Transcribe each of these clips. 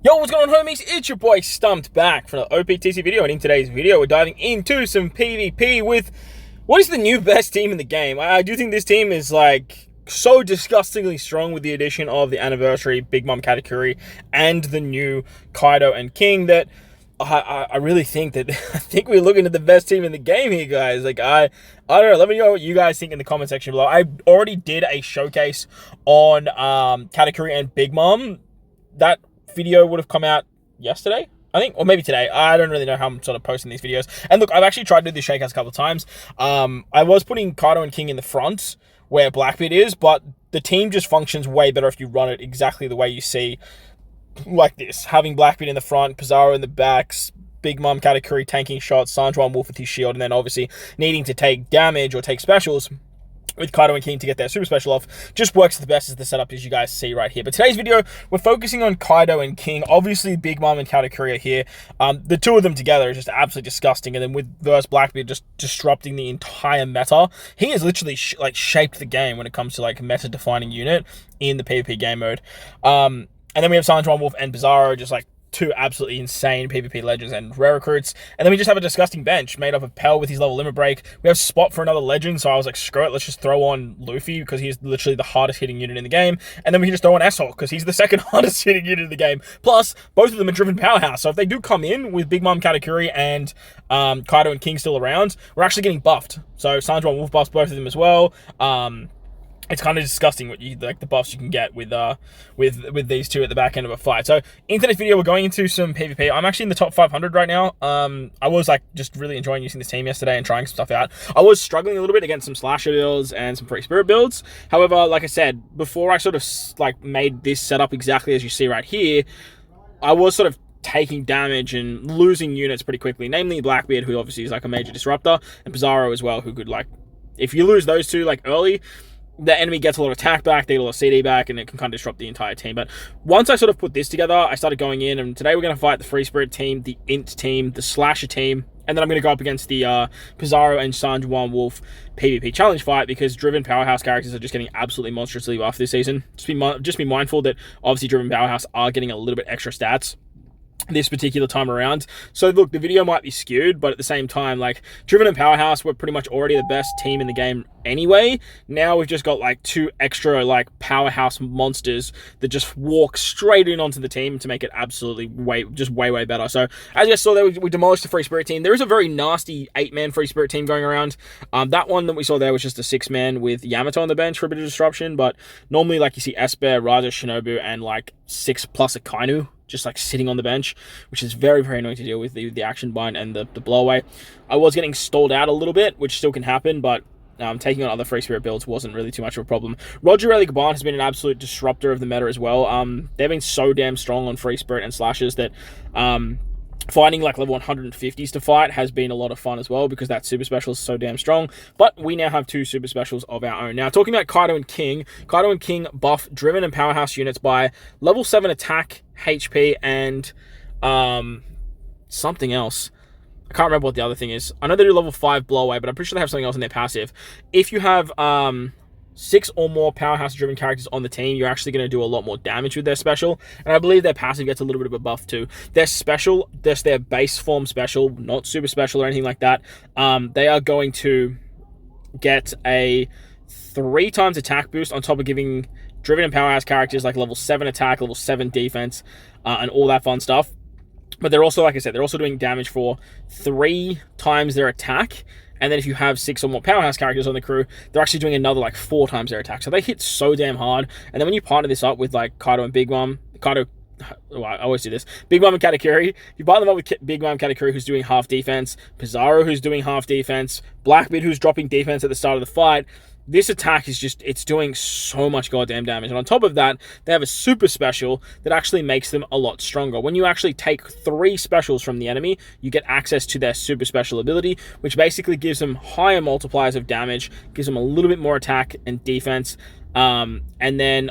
Yo, what's going on, homies? It's your boy Stumped back for the OPTC video, and in today's video, we're diving into some PvP with what is the new best team in the game. I do think this team is like so disgustingly strong with the addition of the anniversary Big Mom Katakuri and the new Kaido and King that I really think that I think we're looking at the best team in the game here, guys. Like I don't know. Let me know what you guys think in the comment section below. I already did a showcase on Katakuri and Big Mom. That video would have come out yesterday, I think, or maybe today. I don't really know how I'm sort of posting these videos. And look, I've actually tried to do this shakeouts a couple of times. I was putting Kaido and King in the front where Blackbeard is, but the team just functions way better if you run it exactly the way you see, like this. Having Blackbeard in the front, Pizarro in the backs, Big Mom Katakuri tanking shots, Sanjuan Wolf with his shield, and then obviously needing to take damage or take specials with Kaido and King to get their super special off. Just works the best as the setup as you guys see right here. But today's video, we're focusing on Kaido and King. Obviously, Big Mom and Katakuri are here. The two of them together is just absolutely disgusting. And then with versus Blackbeard just disrupting the entire meta. He has literally shaped the game when it comes to like meta-defining unit in the PvP game mode. And then we have Sanjuan Wolf and Pizarro just like two absolutely insane PvP legends and rare recruits. And then we just have a disgusting bench made up of Pell with his level limit break. We have Spot for another legend, so I was like, screw it, let's just throw on Luffy because he's literally the hardest hitting unit in the game. And then we can just throw on S-Hulk because he's the second hardest hitting unit in the game. Plus, both of them are driven powerhouse. So if they do come in with Big Mom Katakuri and Kaido and King still around, we're actually getting buffed. So Sanjuan Wolf buffs both of them as well. It's kind of disgusting what you like the buffs you can get with these two at the back end of a fight. So in today's video, we're going into some PvP. I'm actually in the top 500 right now. I was like just really enjoying using this team yesterday and trying some stuff out. I was struggling a little bit against some slasher builds and some free spirit builds. However, like I said, before I sort of like made this setup exactly as you see right here, I was sort of taking damage and losing units pretty quickly. Namely Blackbeard, who obviously is like a major disruptor, and Pizarro as well, who could like, if you lose those two like early, the enemy gets a lot of attack back, they get a lot of CD back, and it can kind of disrupt the entire team. But once I sort of put this together, I started going in, and today we're going to fight the Free Spirit team, the Int team, the Slasher team, and then I'm going to go up against the Pizarro and Sanjuan Wolf PvP challenge fight because Driven Powerhouse characters are just getting absolutely monstrously buffed this season. Just be mindful that obviously Driven Powerhouse are getting a little bit extra stats this particular time around. So look, the video might be skewed, but at the same time, like Driven and Powerhouse were pretty much already the best team in the game anyway. Now we've just got like two extra like powerhouse monsters that just walk straight in onto the team to make it absolutely way better. So as you guys saw there, we demolished the Free Spirit team. There is a very nasty 8-man Free Spirit team going around. That one that we saw there was just a 6-man with Yamato on the bench for a bit of disruption, but normally like you see Esper, Raja, Shinobu, and like 6 plus a Kainu just like sitting on the bench, which is very, very annoying to deal with, the action bind and the blow away. I was getting stalled out a little bit, which still can happen, but taking on other Free Spirit builds wasn't really too much of a problem. Roger Rayleigh Gaban has been an absolute disruptor of the meta as well. They've been so damn strong on Free Spirit and Slashers that finding like level 150s to fight has been a lot of fun as well because that super special is so damn strong. But we now have 2 super specials of our own. Now, talking about Kaido and King buff Driven and Powerhouse units by level 7 attack, HP, and something else. I can't remember what the other thing is. I know they do level 5 blow away, but I'm pretty sure they have something else in their passive. If you have 6 or more powerhouse-driven characters on the team, you're actually going to do a lot more damage with their special. And I believe their passive gets a little bit of a buff too. Their special, that's their base form special, not super special or anything like that. They are going to get a 3 times attack boost on top of giving Driven and Powerhouse characters like level 7 attack, level 7 defense, and all that fun stuff. But they're also, like I said, they're also doing damage for 3 times their attack. And then if you have 6 or more powerhouse characters on the crew, they're actually doing another like 4 times their attack. So they hit so damn hard. And then when you partner this up with like Kaido and Big Mom, I always do this. Big Mom and Katakuri. You partner them up with Big Mom and Katakuri, who's doing half defense, Pizarro, who's doing half defense, Blackbeard, who's dropping defense at the start of the fight. This attack is just, it's doing so much goddamn damage. And on top of that, they have a super special that actually makes them a lot stronger. When you actually take 3 specials from the enemy, you get access to their super special ability, which basically gives them higher multipliers of damage, gives them a little bit more attack and defense, and then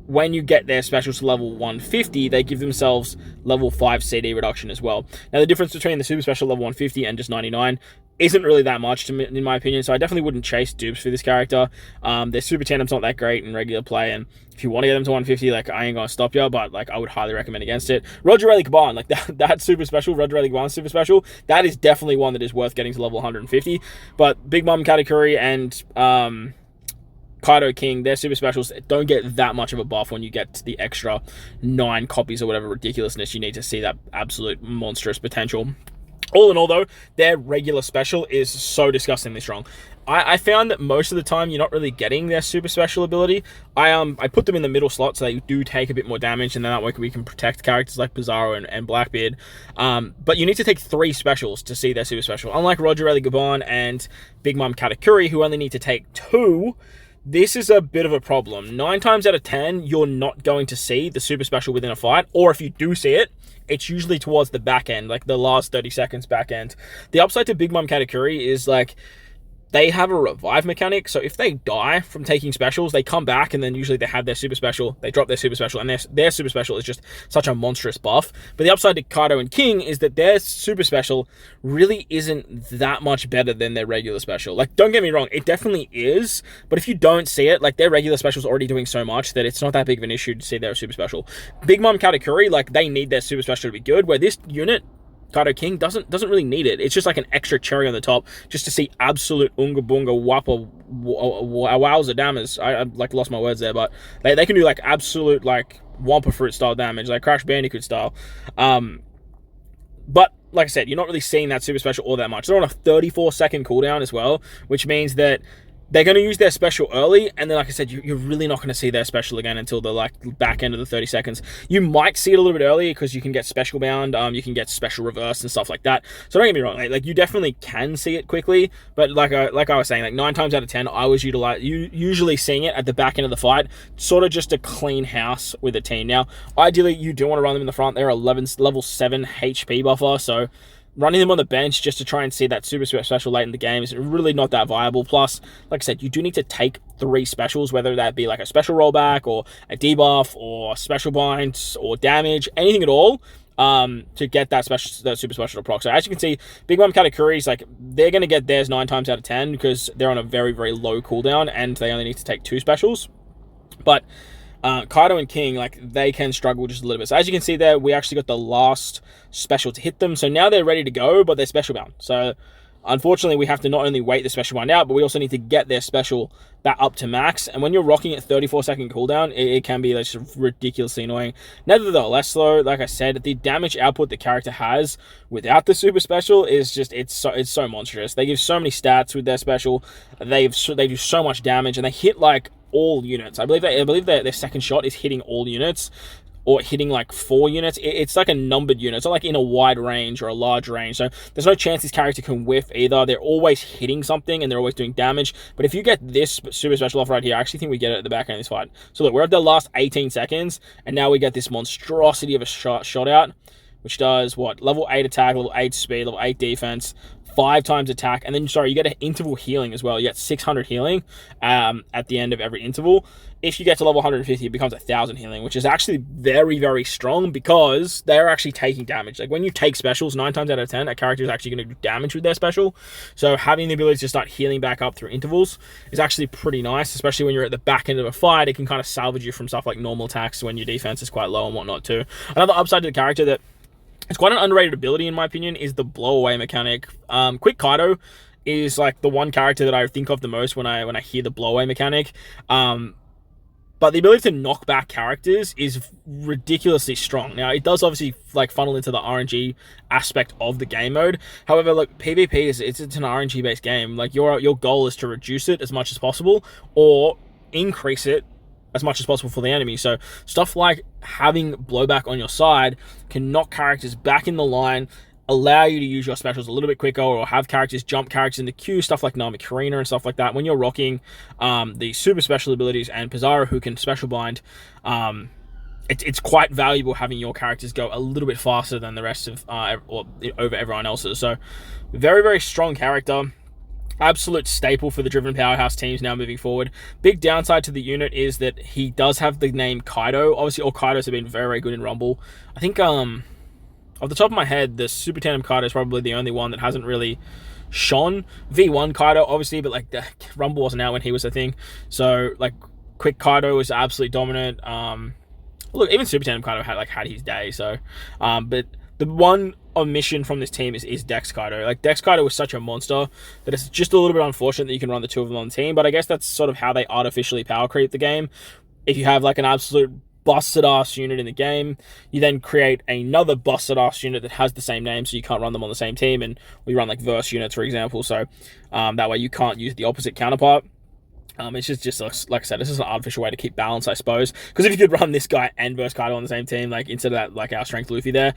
when you get their specials to level 150, they give themselves level 5 CD reduction as well. Now, the difference between the super special level 150 and just 99 isn't really that much, in my opinion, so I definitely wouldn't chase dupes for this character. Their super tandems not that great in regular play, and if you want to get them to 150, like, I ain't gonna stop you, but, like, I would highly recommend against it. Roger Rayleigh Caban, like, that super special, Roger Rayleigh Caban super special, that is definitely one that is worth getting to level 150, but Big Mom Katakuri and, Kaido King, their super specials don't get that much of a buff when you get to the extra 9 copies or whatever ridiculousness you need to see that absolute monstrous potential. All in all, though, their regular special is so disgustingly strong. I found that most of the time you're not really getting their super special ability. I put them in the middle slot so they do take a bit more damage, and then that way we can protect characters like Bizarro and Blackbeard. But you need to take 3 specials to see their super special. Unlike Roger Rayleigh Caban and Big Mom Katakuri, who only need to take 2, this is a bit of a problem. 9 times out of 10, you're not going to see the super special within a fight, or if you do see it, it's usually towards the back end, like the last 30 seconds back end. The upside to Big Mom Katakuri is, like, they have a revive mechanic, so if they die from taking specials, they come back, and then usually they have their super special, they drop their super special, and their super special is just such a monstrous buff. But the upside to Kaido and King is that their super special really isn't that much better than their regular special. Like, don't get me wrong, it definitely is, but if you don't see it, like, their regular special is already doing so much that it's not that big of an issue to see their super special. Big Mom Katakuri, like, they need their super special to be good, where this unit, Kaido King, doesn't really need it. It's just like an extra cherry on the top, just to see absolute unga bunga wappa wowza damage. I like lost my words there, but they can do like absolute like Wampa Fruit style damage, like Crash Bandicoot style. But like I said, you're not really seeing that super special all that much. They're on a 34-second cooldown as well, which means that they're going to use their special early, and then, like I said, you're really not going to see their special again until the like back end of the 30 seconds. You might see it a little bit earlier because you can get special bound, you can get special reverse and stuff like that. So don't get me wrong, like you definitely can see it quickly, but like I was saying, like 9 times out of 10, I was usually seeing it at the back end of the fight, sort of just to clean house with a team. Now, ideally, you do want to run them in the front. They're level 7 HP buffer, so running them on the bench just to try and see that super special late in the game is really not that viable. Plus, like I said, you do need to take 3 specials, whether that be like a special rollback or a debuff or special bind or damage, anything at all, to get that super special to proc. So as you can see, Big Mom Katakuri's like, they're going to get theirs 9 times out of 10 because they're on a very, very low cooldown and they only need to take 2 specials. But Kaido and King, like, they can struggle just a little bit. So as you can see there, we actually got the last special to hit them. So now they're ready to go, but they're special bound. So unfortunately, we have to not only wait the special bind out, but we also need to get their special back up to max. And when you're rocking at 34-second cooldown, it can be like ridiculously annoying. Nevertheless, though, like I said, the damage output the character has without the super special is just, it's so monstrous. They give so many stats with their special. They do so much damage, and they hit like all units. I believe their second shot is hitting all units, or hitting like 4 units. It's like a numbered unit. It's not like in a wide range or a large range. So there's no chance this character can whiff either. They're always hitting something and they're always doing damage. But if you get this super special off right here, I actually think we get it at the back end of this fight. So look, we're at the last 18 seconds, and now we get this monstrosity of a shot out, which does what? Level 8 attack, level 8 speed, level 8 defense, 5 times attack, and then, sorry, you get an interval healing as well. You get 600 healing at the end of every interval. If you get to level 150, it becomes 1,000 healing, which is actually very, very strong because they're actually taking damage. Like, when you take specials, 9 times out of 10, a character is actually going to do damage with their special. So having the ability to start healing back up through intervals is actually pretty nice, especially when you're at the back end of a fight. It can kind of salvage you from stuff like normal attacks when your defense is quite low and whatnot too. Another upside to the character that it's quite an underrated ability, in my opinion, is the blow away mechanic. Quick Kaido is like the one character that I think of the most when I hear the blow away mechanic. But the ability to knock back characters is ridiculously strong. Now, it does obviously like funnel into the RNG aspect of the game mode. However, look, PvP it's an RNG based game. Like your goal is to reduce it as much as possible or increase it as much as possible for the enemy. So stuff like having blowback on your side can knock characters back in the line, allow you to use your specials a little bit quicker, or have characters jump characters in the queue, stuff like Nami Karina and stuff like that. When you're rocking the super special abilities and Pizarro, who can special bind, it's quite valuable having your characters go a little bit faster than the rest of or over everyone else's. So very, very strong character. absolute staple for the Driven Powerhouse teams now moving forward. Big downside to the unit is that he does have the name Kaido. Obviously, all Kaidos have been very, very good in Rumble. I think, off the top of my head, the Super Tandem Kaido is probably the only one that hasn't really shone. V1 Kaido, obviously, but like the Rumble wasn't out when he was a thing. So, like, Quick Kaido was absolutely dominant. Look, even Super Tandem Kaido had his day. So, but the one omission from this team is Dex Kaido. Like, Dex Kaido was such a monster that it's just a little bit unfortunate that you can run the two of them on the team, but I guess that's sort of how they artificially power creep the game. If you have like an absolute busted ass unit in the game, you then create another busted ass unit that has the same name, so you can't run them on the same team, and we run like verse units, for example, so that way you can't use the opposite counterpart. It's just like I said, this is an artificial way to keep balance, I suppose. Because if you could run this guy and verse Kaido on the same team, like instead of that, like our strength Luffy there,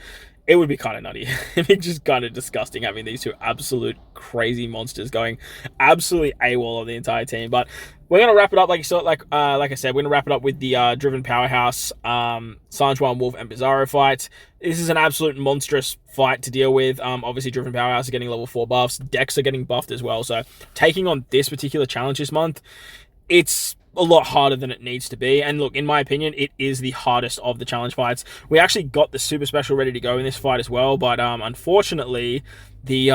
it would be kind of nutty. It'd be just kind of disgusting having these two absolute crazy monsters going absolutely AWOL on the entire team. But we're gonna wrap it up like I said, we're gonna wrap it up with the Driven Powerhouse, Sanjuan Wolf and Bizarro fight. This is an absolute monstrous fight to deal with. Obviously, Driven Powerhouse are getting level 4 buffs. Decks are getting buffed as well. So taking on this particular challenge this month, it's a lot harder than it needs to be. And look, in my opinion, it is the hardest of the challenge fights. We actually got the super special ready to go in this fight as well, but unfortunately, the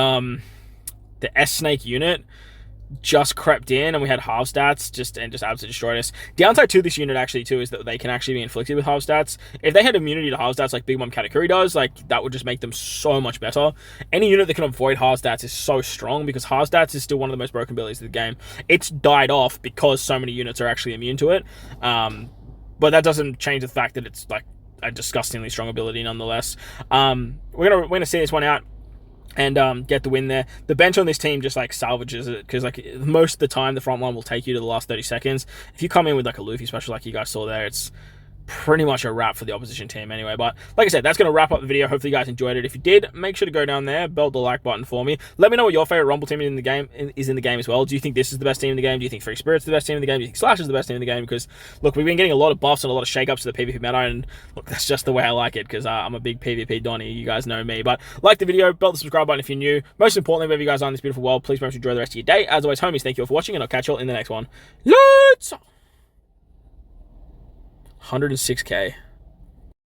S-Snake unit just crept in and we had half stats just absolutely destroyed us. Downside to this unit actually too is that they can actually be inflicted with half stats. If they had immunity to half stats like Big Mom Katakuri does, like that would just make them so much better. Any unit that can avoid half stats is so strong because half stats is still one of the most broken abilities of the game. It's died off because so many units are actually immune to it. But that doesn't change the fact that it's like a disgustingly strong ability nonetheless. We're gonna see this one out and get the win there. The bench on this team just like salvages it because like most of the time the front line will take you to the last 30 seconds. If you come in with like a Luffy special like you guys saw there, it's pretty much a wrap for the opposition team anyway. But like I said, that's going to wrap up the video. Hopefully you guys enjoyed it. If you did, make sure to go down there, belt the like button for me. Let me know what your favorite Rumble team is in the game as well. Do you think this is the best team in the game? Do you think Free Spirit's the best team in the game? Do you think Slash is the best team in the game? Because look, we've been getting a lot of buffs and a lot of shakeups to the PvP meta, and look, that's just the way I like it because I'm a big PvP Donnie. You guys know me. But like the video, belt the subscribe button if you're new. Most importantly, wherever you guys are in this beautiful world, please remember to enjoy the rest of your day. As always, homies, thank you all for watching, and I'll catch you all in the next one. Let's 106k.